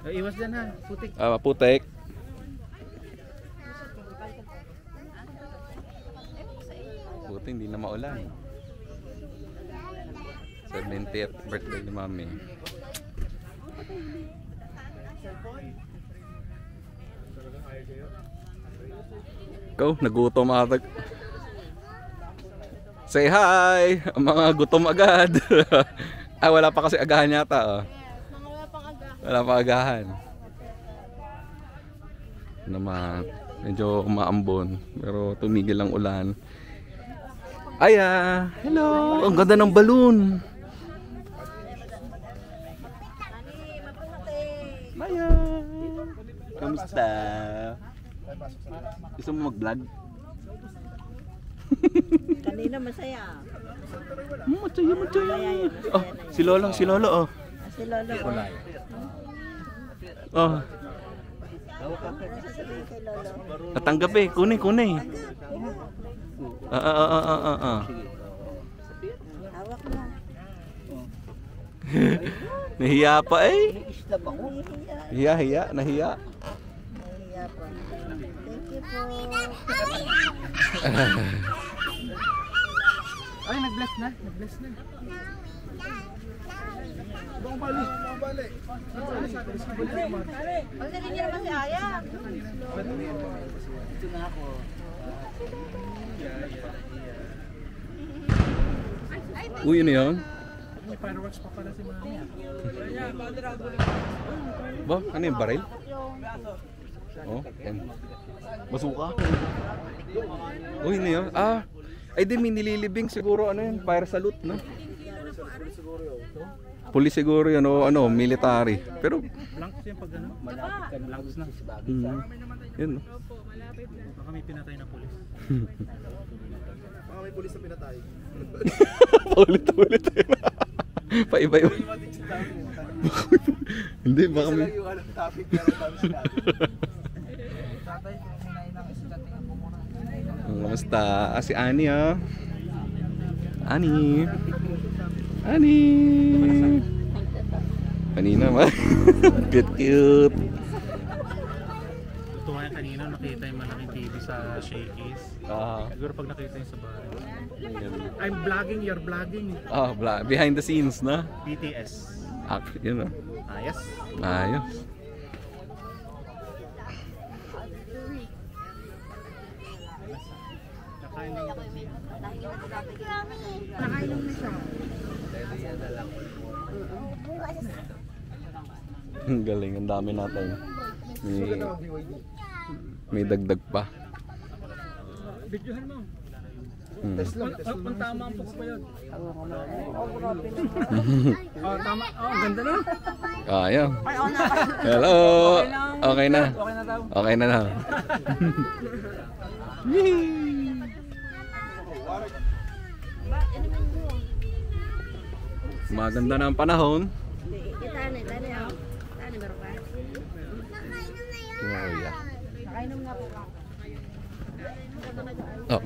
Iwas dyan ha, putik. Putik. Buti hindi na maulan. 70th birthday ni Mami. Ikaw, nagutom ata. Say hi! Ang mga gutom agad. Wala pa kasi agahan yata. Oh. Wala pa agahan. Naman, medyo umaambon. Pero tumigil ang ulan. Hello! Ang ganda ng balloon. Maya! Kamusta? Gusto mo mag-vlog? Kanina masaya. Masaya. Oh, si Lolo, Si Lolo. Kulay. Oh. Ano sasabihin kay Lolo? Natanggap eh, kunay. Hawak mo. Nahiya pa eh. Nahihiya. Nahiya. Nahihiya pa. Thank you po. Ay, nag-bless na. Balik. Ang sabi niya naman si Aya. Ito na ako. Uy, ano yun? May fireworks pa pala si Mami. Ba, ano yung baril? Oh, yan. Basuka. Uy, ano yun? Ay di, may nililibing siguro, ano yun? Fire salute, no? Police siguro yun, o ano, military. Pero Blanks yan pag ano? Malapit ka blanks na. yun, no? Baka may pinatay na polis. Baka may pulis na pinatay. Paulit-ulit yun. Paiba-iba. Hindi, baka may... Yung alam topic na lang sinabi. Tatay, hinahin ng estudyante nga po muna. Kamusta? Si Ani, oh. Ani. Kanina ba? Cute. Tuwa yan kanina, nakita yung malaking TV sa Shakey's. Siguro pag nakita yung sa bahay. I'm vlogging, you're vlogging. Behind the scenes, no? BTS. Yun, oh. Yes. Ayos. Nakainom na siya. Ang galing, ang dami natin. May dagdag pa. Videohan mo. Test lang. Ang tama ang pagko pa yun. Tama. Ganda na. Ayaw. Hello. Okay na. Okay na daw. Maganda na ang panahon. Nakainom nga po. Oh.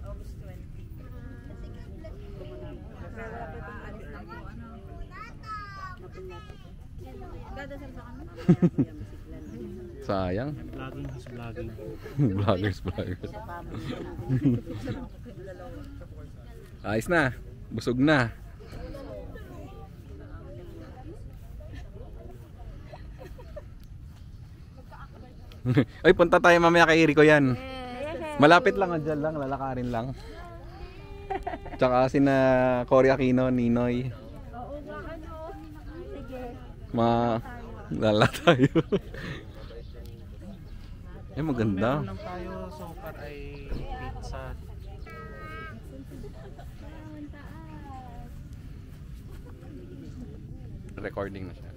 August 20. Sayang. Vlogging is vlogging. Vloggers. Ayos na. Busog na. Ay, punta tayo mamaya kay Rico yan. Malapit lang, dyan lang, lalakarin lang. Tsaka sina Cory Aquino, Ninoy. Lala tayo. Ay, maganda. Meron lang tayo so far ay pizza. Recording na siya.